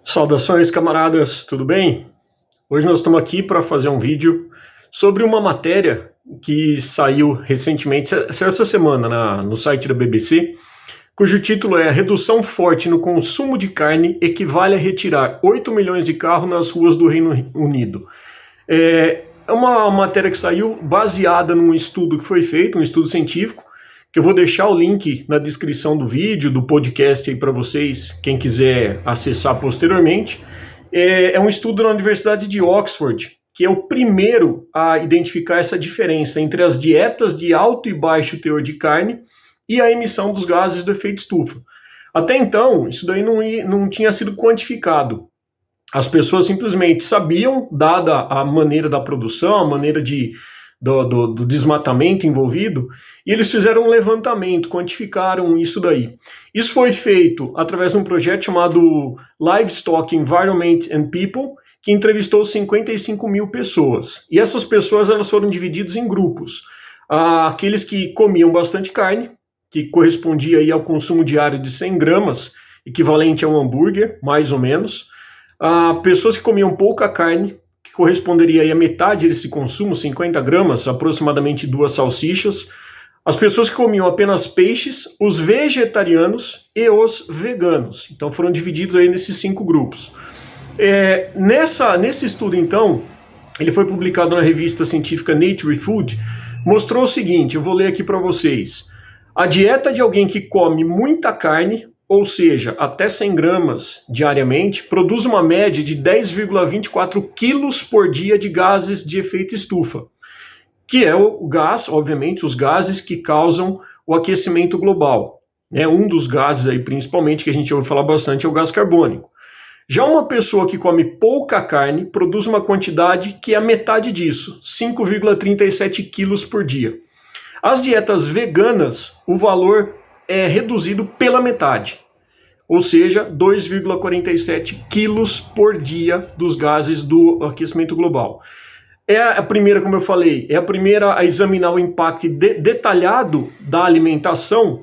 Saudações, camaradas, tudo bem? Hoje nós estamos aqui para fazer um vídeo sobre uma matéria que saiu recentemente, essa semana, no site da BBC, cujo título é "Redução forte no consumo de carne equivale a retirar 8 milhões de carros nas ruas do Reino Unido". É uma matéria que saiu baseada num estudo que foi feito, um estudo científico, que eu vou deixar o link na descrição do vídeo, do podcast aí para vocês, quem quiser acessar posteriormente. É um estudo na Universidade de Oxford, que é o primeiro a identificar essa diferença entre as dietas de alto e baixo teor de carne e a emissão dos gases do efeito estufa. Até então, isso daí não tinha sido quantificado. As pessoas simplesmente sabiam, dada a maneira da produção, a maneira do desmatamento envolvido, e eles fizeram um levantamento, quantificaram isso daí. Isso foi feito através de um projeto chamado Livestock Environment and People, que entrevistou 55 mil pessoas. E essas pessoas elas foram divididas em grupos. Aqueles que comiam bastante carne, que correspondia aí ao consumo diário de 100 gramas, equivalente a um hambúrguer, mais ou menos. Pessoas que comiam pouca carne, que corresponderia aí a metade desse consumo, 50 gramas, aproximadamente 2 salsichas. As pessoas que comiam apenas peixes, os vegetarianos e os veganos. Então foram divididos aí nesses 5 grupos. Nesse estudo, então, ele foi publicado na revista científica Nature Food, mostrou o seguinte, eu vou ler aqui para vocês. A dieta de alguém que come muita carne, ou seja, até 100 gramas diariamente, produz uma média de 10,24 quilos por dia de gases de efeito estufa, que é o gás, obviamente, os gases que causam o aquecimento global. Um dos gases aí, principalmente, que a gente ouve falar bastante, é o gás carbônico. Já uma pessoa que come pouca carne produz uma quantidade que é a metade disso, 5,37 quilos por dia. As dietas veganas, o valor é reduzido pela metade, ou seja, 2,47 quilos por dia dos gases do aquecimento global. É a primeira, como eu falei, é a primeira a examinar o impacto detalhado da alimentação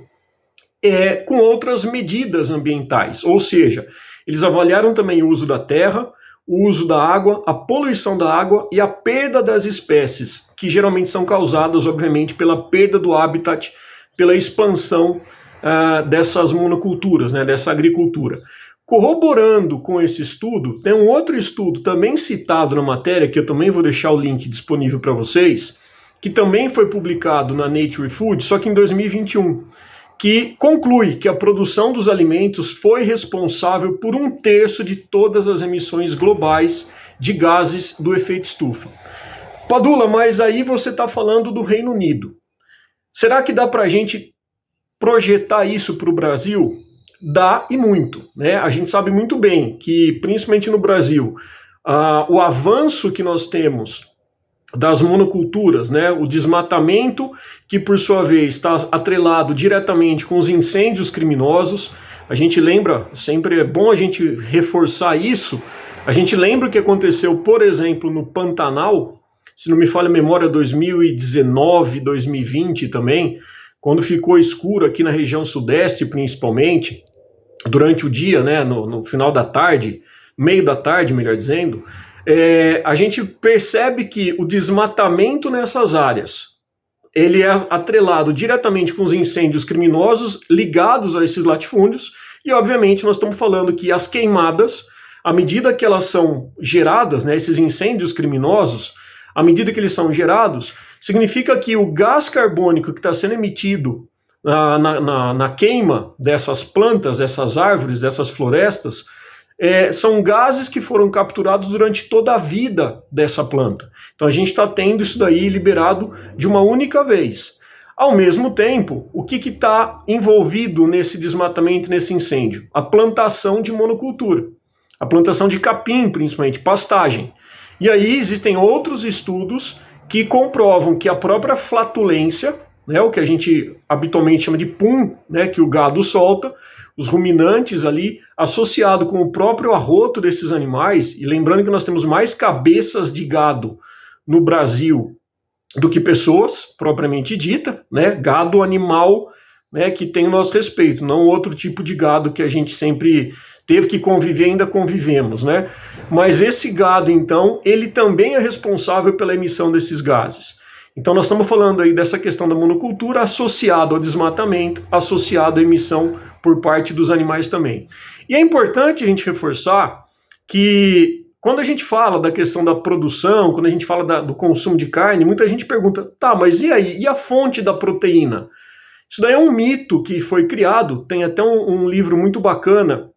com outras medidas ambientais, ou seja, eles avaliaram também o uso da terra, o uso da água, a poluição da água e a perda das espécies, que geralmente são causadas, obviamente, pela perda do habitat, pela expansão dessas monoculturas, dessa agricultura. Corroborando com esse estudo, tem um outro estudo também citado na matéria, que eu também vou deixar o link disponível para vocês, que também foi publicado na Nature Food, só que em 2021, que conclui que a produção dos alimentos foi responsável por 1/3 de todas as emissões globais de gases do efeito estufa. Padula, mas aí você está falando do Reino Unido. Será que dá para a gente projetar isso para o Brasil? Dá e muito. A gente sabe muito bem que, principalmente no Brasil, o avanço que nós temos das monoculturas, o desmatamento, que por sua vez está atrelado diretamente com os incêndios criminosos. A gente lembra, sempre é bom a gente reforçar isso, a gente lembra o que aconteceu, por exemplo, no Pantanal, se não me falha a memória, 2019, 2020 também, quando ficou escuro aqui na região sudeste, principalmente, durante o dia, no final da tarde, meio da tarde, melhor dizendo, a gente percebe que o desmatamento nessas áreas, ele é atrelado diretamente com os incêndios criminosos ligados a esses latifúndios, e obviamente nós estamos falando que as queimadas, à medida que elas são geradas, esses incêndios criminosos, à medida que eles são gerados, significa que o gás carbônico que está sendo emitido na queima dessas plantas, dessas árvores, dessas florestas, são gases que foram capturados durante toda a vida dessa planta. Então a gente está tendo isso daí liberado de uma única vez. Ao mesmo tempo, o que está envolvido nesse desmatamento, nesse incêndio? A plantação de monocultura. A plantação de capim, principalmente, pastagem. E aí existem outros estudos que comprovam que a própria flatulência, o que a gente habitualmente chama de pum, que o gado solta, os ruminantes ali, associado com o próprio arroto desses animais, e lembrando que nós temos mais cabeças de gado no Brasil do que pessoas, propriamente dita, gado animal, que tem o nosso respeito, não outro tipo de gado que a gente sempre teve que conviver, ainda convivemos, né? Mas esse gado, então, ele também é responsável pela emissão desses gases. Então nós estamos falando aí dessa questão da monocultura associado ao desmatamento, associado à emissão por parte dos animais também. E é importante a gente reforçar que quando a gente fala da questão da produção, quando a gente fala do consumo de carne, muita gente pergunta, tá, mas e aí? E a fonte da proteína? Isso daí é um mito que foi criado, tem até um livro muito bacana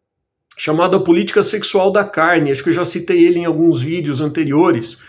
chamado A Política Sexual da Carne, acho que eu já citei ele em alguns vídeos anteriores,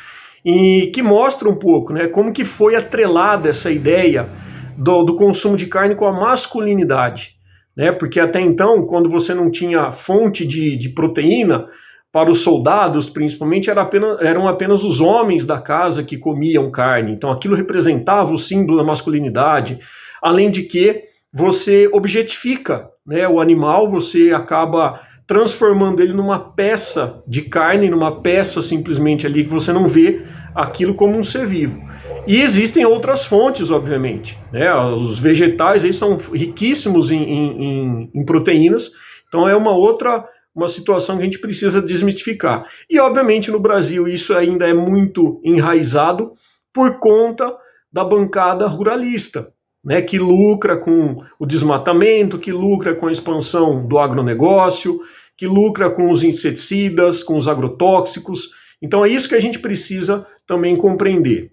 e que mostra um pouco, né, como que foi atrelada essa ideia do consumo de carne com a masculinidade, né, porque até então, quando você não tinha fonte de proteína, para os soldados, principalmente, eram apenas os homens da casa que comiam carne, então aquilo representava o símbolo da masculinidade, além de que você objetifica, né, o animal, você acaba transformando ele numa peça de carne, numa peça simplesmente ali que você não vê aquilo como um ser vivo. E existem outras fontes, obviamente, né? Os vegetais aí são riquíssimos em proteínas, então é uma situação que a gente precisa desmistificar. E obviamente no Brasil isso ainda é muito enraizado por conta da bancada ruralista, né, que lucra com o desmatamento, que lucra com a expansão do agronegócio, que lucra com os inseticidas, com os agrotóxicos. Então é isso que a gente precisa também compreender.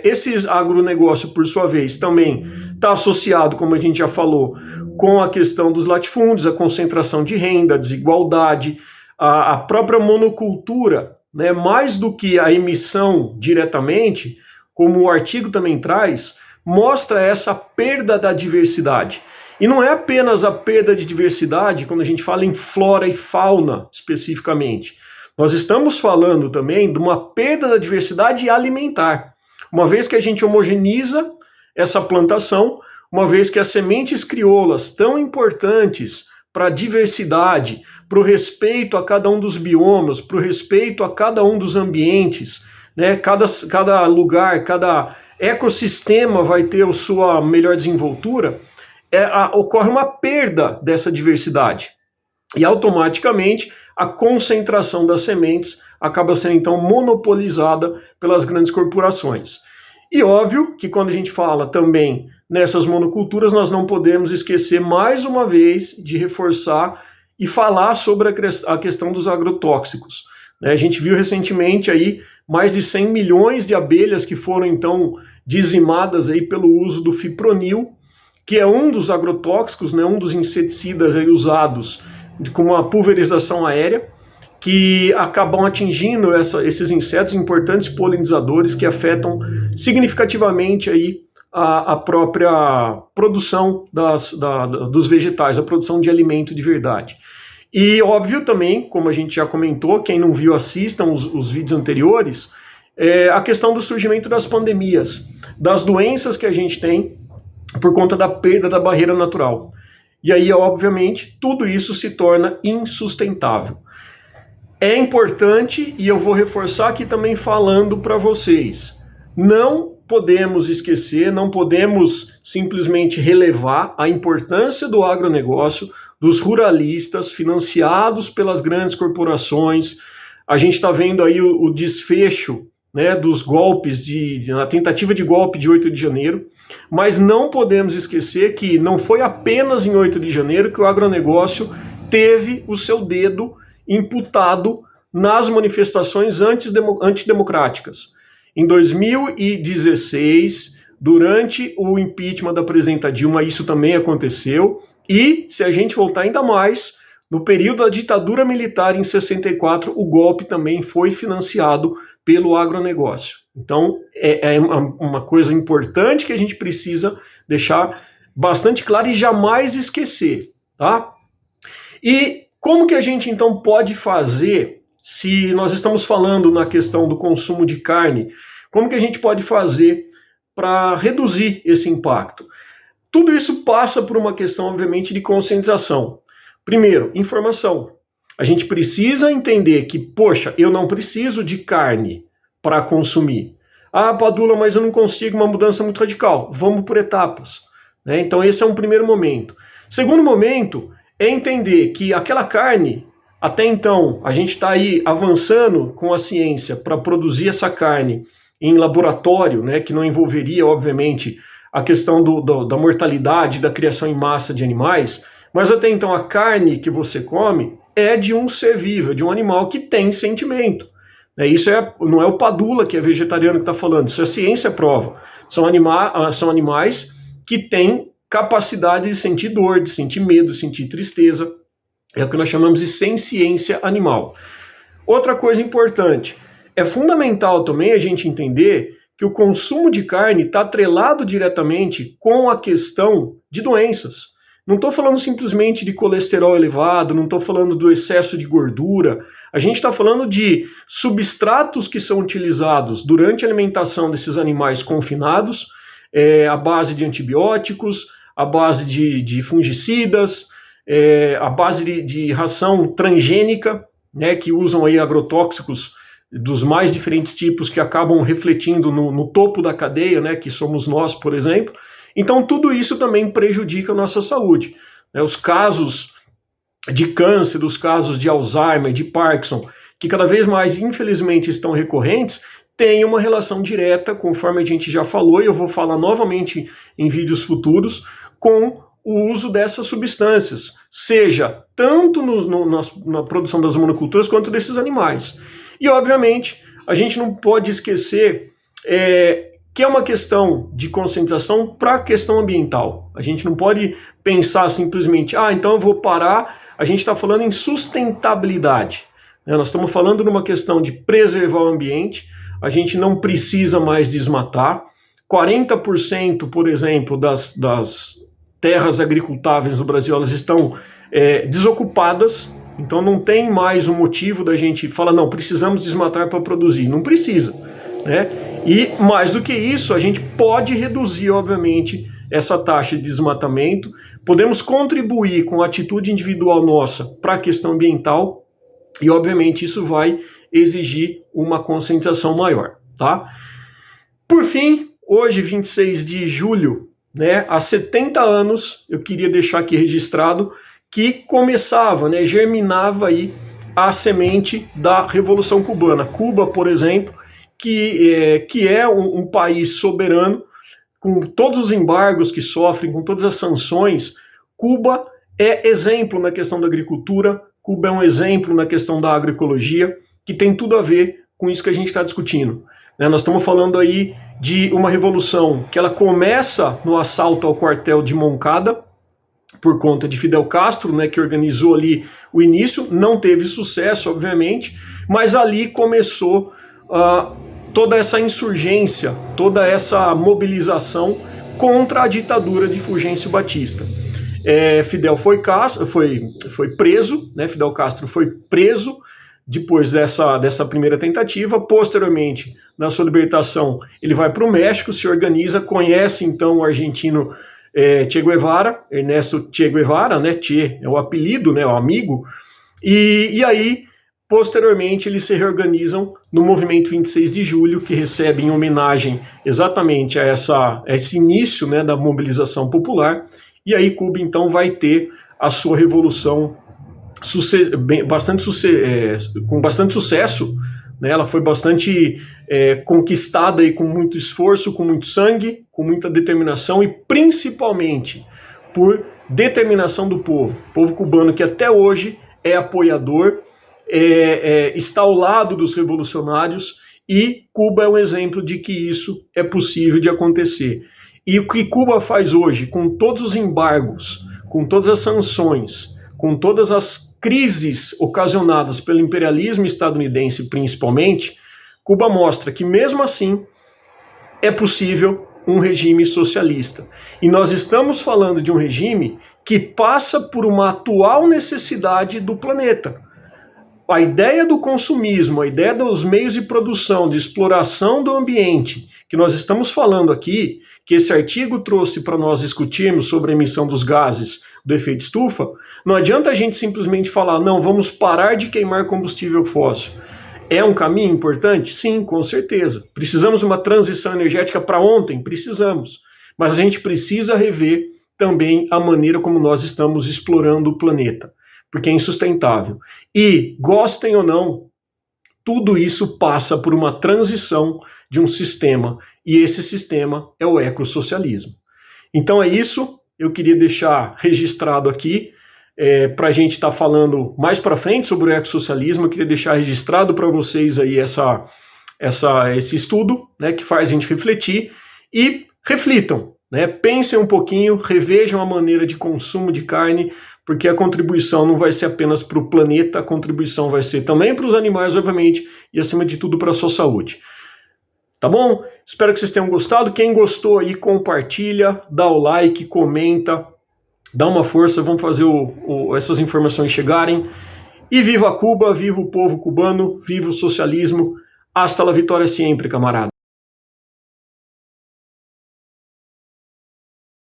Esse agronegócio, por sua vez, também está associado, como a gente já falou, com a questão dos latifúndios, a concentração de renda, a desigualdade, a própria monocultura, né, mais do que a emissão diretamente, como o artigo também traz, mostra essa perda da diversidade. E não é apenas a perda de diversidade quando a gente fala em flora e fauna especificamente. Nós estamos falando também de uma perda da diversidade alimentar. Uma vez que a gente homogeneiza essa plantação, uma vez que as sementes crioulas tão importantes para a diversidade, para o respeito a cada um dos biomas, para o respeito a cada um dos ambientes, né? Cada lugar, cada ecossistema vai ter a sua melhor desenvoltura, ocorre uma perda dessa diversidade. E automaticamente a concentração das sementes acaba sendo então monopolizada pelas grandes corporações. E óbvio que quando a gente fala também nessas monoculturas, nós não podemos esquecer mais uma vez de reforçar e falar sobre a questão dos agrotóxicos. A gente viu recentemente aí mais de 100 milhões de abelhas que foram então dizimadas aí pelo uso do fipronil, que é um dos agrotóxicos, né, um dos inseticidas aí usados como uma pulverização aérea, que acabam atingindo esses insetos, importantes polinizadores que afetam significativamente aí a própria produção dos vegetais, a produção de alimento de verdade. E óbvio também, como a gente já comentou, quem não viu assistam os vídeos anteriores, a questão do surgimento das pandemias, das doenças que a gente tem por conta da perda da barreira natural. E aí, obviamente, tudo isso se torna insustentável. É importante, e eu vou reforçar aqui também falando para vocês, não podemos esquecer, não podemos simplesmente relevar a importância do agronegócio, dos ruralistas financiados pelas grandes corporações. A gente está vendo aí o desfecho, né, dos golpes, na tentativa de golpe de 8 de janeiro, mas não podemos esquecer que não foi apenas em 8 de janeiro que o agronegócio teve o seu dedo imputado nas manifestações antidemocráticas. Em 2016, durante o impeachment da presidenta Dilma, isso também aconteceu, e, se a gente voltar ainda mais, no período da ditadura militar, em 64, o golpe também foi financiado pelo agronegócio. Então, é uma coisa importante que a gente precisa deixar bastante claro e jamais esquecer, tá? E como que a gente, então, pode fazer, se nós estamos falando na questão do consumo de carne, como que a gente pode fazer para reduzir esse impacto? Tudo isso passa por uma questão, obviamente, de conscientização. Primeiro, informação. A gente precisa entender que, poxa, eu não preciso de carne para consumir. Ah, Padula, mas eu não consigo uma mudança muito radical. Vamos por etapas, né? Então esse é um primeiro momento. Segundo momento é entender que aquela carne, até então, a gente está aí avançando com a ciência para produzir essa carne em laboratório, né, que não envolveria, obviamente, a questão da mortalidade, da criação em massa de animais, mas até então a carne que você come é de um ser vivo, de um animal que tem sentimento. Isso não é o Padula, que é vegetariano, que está falando, isso a ciência prova. São animais que têm capacidade de sentir dor, de sentir medo, de sentir tristeza. É o que nós chamamos de senciência animal. Outra coisa importante, é fundamental também a gente entender que o consumo de carne está atrelado diretamente com a questão de doenças. Não estou falando simplesmente de colesterol elevado, não estou falando do excesso de gordura, a gente está falando de substratos que são utilizados durante a alimentação desses animais confinados, à base de antibióticos, à base de fungicidas, à base de ração transgênica, né, que usam aí agrotóxicos dos mais diferentes tipos que acabam refletindo no topo da cadeia, né, que somos nós, por exemplo. Então tudo isso também prejudica a nossa saúde. Os casos de câncer, os casos de Alzheimer, de Parkinson, que cada vez mais, infelizmente, estão recorrentes, têm uma relação direta, conforme a gente já falou, e eu vou falar novamente em vídeos futuros, com o uso dessas substâncias, seja tanto na produção das monoculturas quanto desses animais. E, obviamente, a gente não pode esquecer que é uma questão de conscientização para a questão ambiental. A gente não pode pensar simplesmente, então eu vou parar. A gente está falando em sustentabilidade. Nós estamos falando numa questão de preservar o ambiente, a gente não precisa mais desmatar. 40%, por exemplo, das terras agricultáveis no Brasil, elas estão desocupadas, então não tem mais um motivo da gente falar, não, precisamos desmatar para produzir. Não precisa, né? E mais do que isso, a gente pode reduzir, obviamente, essa taxa de desmatamento, podemos contribuir com a atitude individual nossa para a questão ambiental e, obviamente, isso vai exigir uma conscientização maior, tá? Por fim, hoje, 26 de julho, né, há 70 anos, eu queria deixar aqui registrado que começava, né, germinava aí a semente da Revolução Cubana. Cuba, por exemplo, que é um país soberano, com todos os embargos que sofrem, com todas as sanções. Cuba é exemplo na questão da agricultura, Cuba é um exemplo na questão da agroecologia, que tem tudo a ver com isso que a gente está discutindo. Nós estamos falando aí de uma revolução que ela começa no assalto ao quartel de Moncada, por conta de Fidel Castro, né, que organizou ali o início, não teve sucesso, obviamente, mas ali começou toda essa insurgência, toda essa mobilização contra a ditadura de Fulgêncio Batista. Fidel foi preso, né, Fidel Castro foi preso depois dessa primeira tentativa. Posteriormente, na sua libertação, ele vai para o México, se organiza, conhece então o argentino Che Guevara, Ernesto Che Guevara, né, Che é o apelido, né, o amigo, e aí, posteriormente, eles se reorganizam no Movimento 26 de Julho, que recebe em homenagem exatamente a esse início, né, da mobilização popular, e aí Cuba, então, vai ter a sua revolução com bastante sucesso, né? Ela foi bastante conquistada aí com muito esforço, com muito sangue, com muita determinação e principalmente por determinação do povo cubano, que até hoje é apoiador, está ao lado dos revolucionários, e Cuba é um exemplo de que isso é possível de acontecer. E o que Cuba faz hoje, com todos os embargos, com todas as sanções, com todas as crises ocasionadas pelo imperialismo estadunidense principalmente, Cuba mostra que mesmo assim é possível um regime socialista. E nós estamos falando de um regime que passa por uma atual necessidade do planeta. A ideia do consumismo, a ideia dos meios de produção, de exploração do ambiente, que nós estamos falando aqui, que esse artigo trouxe para nós discutirmos sobre a emissão dos gases do efeito estufa, não adianta a gente simplesmente falar, não, vamos parar de queimar combustível fóssil. É um caminho importante? Sim, com certeza. Precisamos de uma transição energética para ontem? Precisamos. Mas a gente precisa rever também a maneira como nós estamos explorando o planeta, porque é insustentável. E, gostem ou não, tudo isso passa por uma transição de um sistema, e esse sistema é o ecossocialismo. Então é isso, eu queria deixar registrado aqui, para a gente estar falando mais para frente sobre o ecossocialismo. Eu queria deixar registrado para vocês aí esse estudo, né, que faz a gente refletir, e reflitam, né, pensem um pouquinho, revejam a maneira de consumo de carne, porque a contribuição não vai ser apenas para o planeta, a contribuição vai ser também para os animais, obviamente, e acima de tudo para a sua saúde. Tá bom? Espero que vocês tenham gostado. Quem gostou aí, compartilha, dá o like, comenta, dá uma força, vamos fazer essas informações chegarem. E viva Cuba, viva o povo cubano, viva o socialismo. Hasta la vitória sempre, camarada.